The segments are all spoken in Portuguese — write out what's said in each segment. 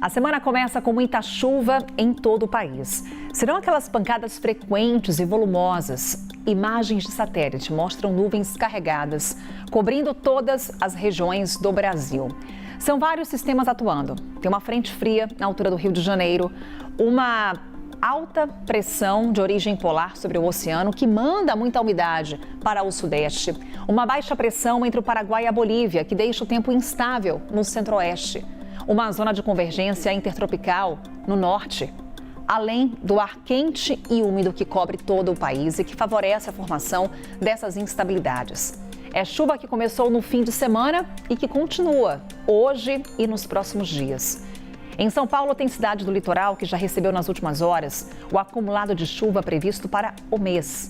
A semana começa com muita chuva em todo o país. Serão aquelas pancadas frequentes e volumosas. Imagens de satélite mostram nuvens carregadas, cobrindo todas as regiões do Brasil. São vários sistemas atuando. Tem uma frente fria na altura do Rio de Janeiro, uma alta pressão de origem polar sobre o oceano que manda muita umidade para o sudeste. Uma baixa pressão entre o Paraguai e a Bolívia, que deixa o tempo instável no centro-oeste. Uma zona de convergência intertropical no norte, além do ar quente e úmido que cobre todo o país e que favorece a formação dessas instabilidades. É chuva que começou no fim de semana e que continua hoje e nos próximos dias. Em São Paulo, tem cidade do litoral que já recebeu nas últimas horas o acumulado de chuva previsto para o mês.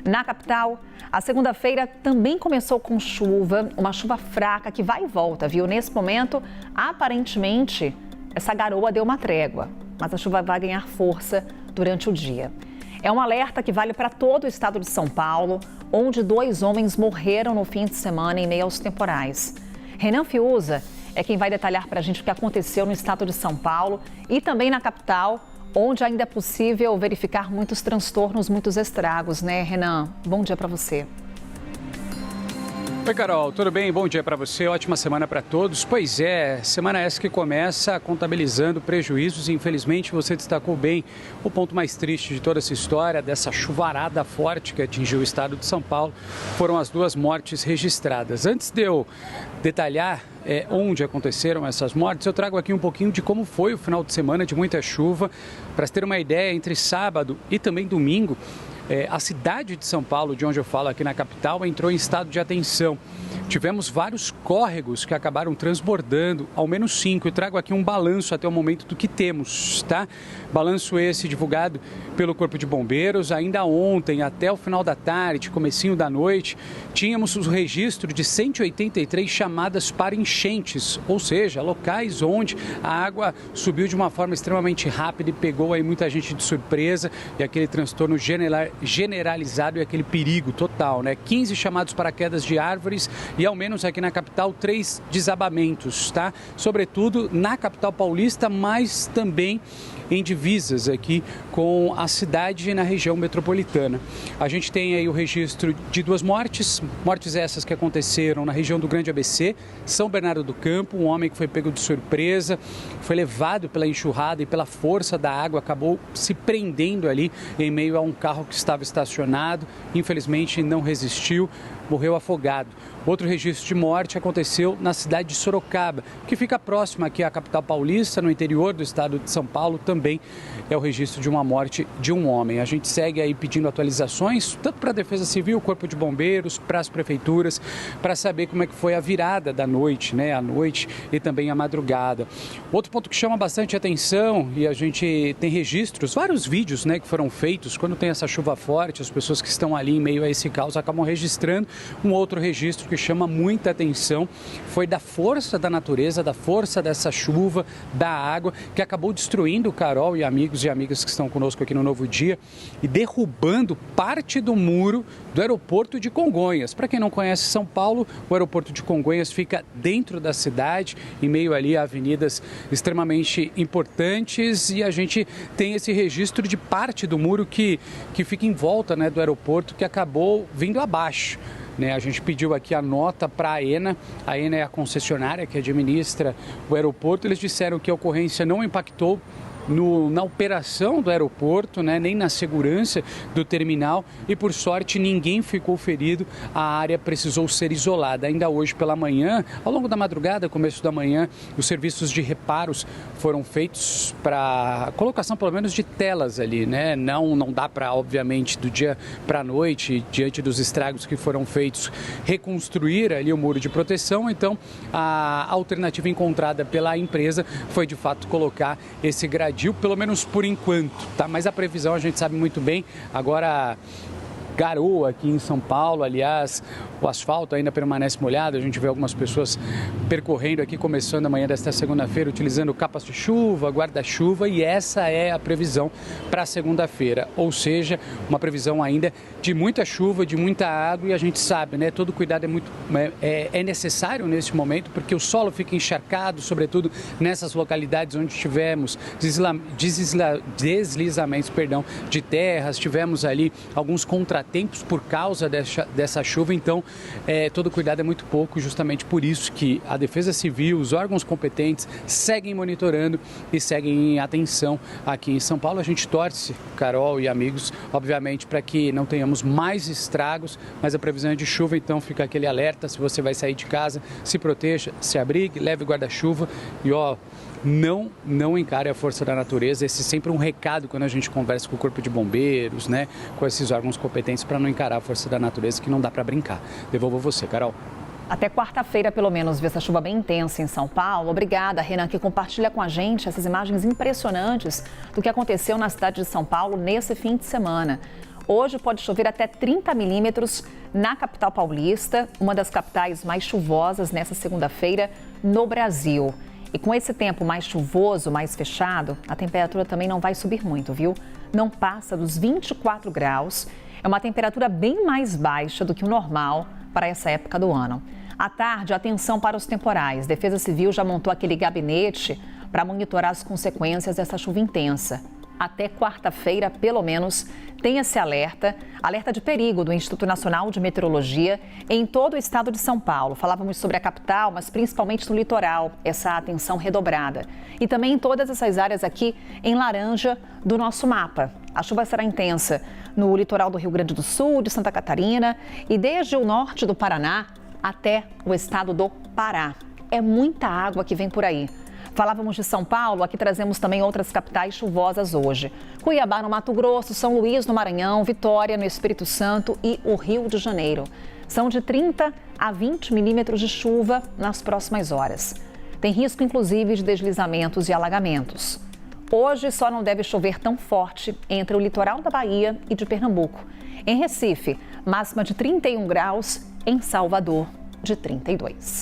Na capital, a segunda-feira também começou com chuva, uma chuva fraca que vai e volta, viu? Nesse momento, aparentemente, essa garoa deu uma trégua, mas a chuva vai ganhar força durante o dia. É um alerta que vale para todo o estado de São Paulo, onde 2 homens morreram no fim de semana em meio aos temporais. Renan Fiuza é quem vai detalhar para a gente o que aconteceu no estado de São Paulo e também na capital, onde ainda é possível verificar muitos transtornos, muitos estragos, né, Renan? Bom dia para você. Oi, Carol, tudo bem? Bom dia para você, ótima semana para todos. Pois é, semana essa que começa contabilizando prejuízos e infelizmente você destacou bem o ponto mais triste de toda essa história, dessa chuvarada forte que atingiu o estado de São Paulo, foram as 2 mortes registradas. Antes de eu detalhar onde aconteceram essas mortes, eu trago aqui um pouquinho de como foi o final de semana de muita chuva. Para ter uma ideia, entre sábado e também domingo, a cidade de São Paulo, de onde eu falo aqui na capital, entrou em estado de atenção. Tivemos vários córregos que acabaram transbordando, ao menos 5. Eu trago aqui um balanço até o momento do que temos, tá? Balanço esse divulgado pelo Corpo de Bombeiros. Ainda ontem, até o final da tarde, comecinho da noite, tínhamos o registro de 183 chamadas para enchentes, ou seja, locais onde a água subiu de uma forma extremamente rápida e pegou aí muita gente de surpresa e aquele transtorno generalizado e aquele perigo total, né? 15 chamados para quedas de árvores e ao menos aqui na capital 3 desabamentos, tá? Sobretudo na capital paulista, mas também em divisas aqui com a cidade e na região metropolitana. A gente tem aí o registro de 2 mortes essas que aconteceram na região do Grande ABC, São Bernardo do Campo, um homem que foi pego de surpresa, foi levado pela enxurrada e pela força da água, acabou se prendendo ali em meio a um carro que estava estacionado, infelizmente não resistiu, morreu afogado. Outro registro de morte aconteceu na cidade de Sorocaba, que fica próxima aqui à capital paulista, no interior do estado de São Paulo, também é o registro de uma morte de um homem. A gente segue aí pedindo atualizações, tanto para a Defesa Civil, Corpo de Bombeiros, para as prefeituras, para saber como é que foi a virada da noite, né? A noite e também a madrugada. Outro ponto que chama bastante atenção, e a gente tem registros, vários vídeos, né, que foram feitos quando tem essa chuva forte, as pessoas que estão ali em meio a esse caos acabam registrando. Um outro registro que chama muita atenção foi da força da natureza, da força dessa chuva, da água, que acabou destruindo, Carol e amigos e amigas que estão conosco aqui no Novo Dia, e derrubando parte do muro do aeroporto de Congonhas. Para quem não conhece São Paulo, o aeroporto de Congonhas fica dentro da cidade, em meio ali a avenidas extremamente importantes, e a gente tem esse registro de parte do muro que fica em volta, né, do aeroporto, que acabou vindo abaixo. A gente pediu aqui a nota para a AENA é a concessionária que administra o aeroporto. Eles disseram que a ocorrência não impactou na operação do aeroporto, né, nem na segurança do terminal, e por sorte ninguém ficou ferido, a área precisou ser isolada. Ainda hoje pela manhã, ao longo da madrugada, começo da manhã, os serviços de reparos foram feitos para colocação pelo menos de telas ali, né? Não dá para, obviamente, do dia para a noite, diante dos estragos que foram feitos, reconstruir ali o muro de proteção. Então a alternativa encontrada pela empresa foi de fato colocar esse gradil, pelo menos por enquanto, tá? Mas a previsão a gente sabe muito bem. Agora garoa aqui em São Paulo. Aliás, o asfalto ainda permanece molhado. A gente vê algumas pessoas percorrendo aqui, começando amanhã desta segunda-feira, utilizando capas de chuva, guarda-chuva, e essa é a previsão para segunda-feira. Ou seja, uma previsão ainda de muita chuva, de muita água, e a gente sabe, né? Todo cuidado é necessário nesse momento, porque o solo fica encharcado, sobretudo nessas localidades onde tivemos deslizamentos de terras, tivemos ali alguns contratempos por causa dessa chuva. Então, todo cuidado é muito pouco, justamente por isso que a Defesa Civil, os órgãos competentes seguem monitorando e seguem em atenção aqui em São Paulo. A gente torce, Carol e amigos, obviamente, para que não tenhamos mais estragos, mas a previsão é de chuva, então fica aquele alerta. Se você vai sair de casa, se proteja, se abrigue, leve guarda-chuva e não encare a força da natureza. Esse é sempre um recado quando a gente conversa com o Corpo de Bombeiros, né, com esses órgãos competentes, para não encarar a força da natureza, que não dá para brincar. Devolvo você, Carol. Até quarta-feira, pelo menos, vê essa chuva bem intensa em São Paulo. Obrigada, Renan, que compartilha com a gente essas imagens impressionantes do que aconteceu na cidade de São Paulo nesse fim de semana. Hoje pode chover até 30 milímetros na capital paulista, uma das capitais mais chuvosas nessa segunda-feira no Brasil. E com esse tempo mais chuvoso, mais fechado, a temperatura também não vai subir muito, viu? Não passa dos 24 graus. É uma temperatura bem mais baixa do que o normal para essa época do ano. À tarde, atenção para os temporais. Defesa Civil já montou aquele gabinete para monitorar as consequências dessa chuva intensa. Até quarta-feira, pelo menos, tem esse alerta de perigo do Instituto Nacional de Meteorologia em todo o estado de São Paulo. Falávamos sobre a capital, mas principalmente no litoral, essa atenção redobrada. E também em todas essas áreas aqui em laranja do nosso mapa. A chuva será intensa no litoral do Rio Grande do Sul, de Santa Catarina e desde o norte do Paraná até o estado do Pará. É muita água que vem por aí. Falávamos de São Paulo, aqui trazemos também outras capitais chuvosas hoje. Cuiabá, no Mato Grosso, São Luís, no Maranhão, Vitória, no Espírito Santo e o Rio de Janeiro. São de 30 a 20 milímetros de chuva nas próximas horas. Tem risco, inclusive, de deslizamentos e alagamentos. Hoje só não deve chover tão forte entre o litoral da Bahia e de Pernambuco. Em Recife, máxima de 31 graus, em Salvador, de 32.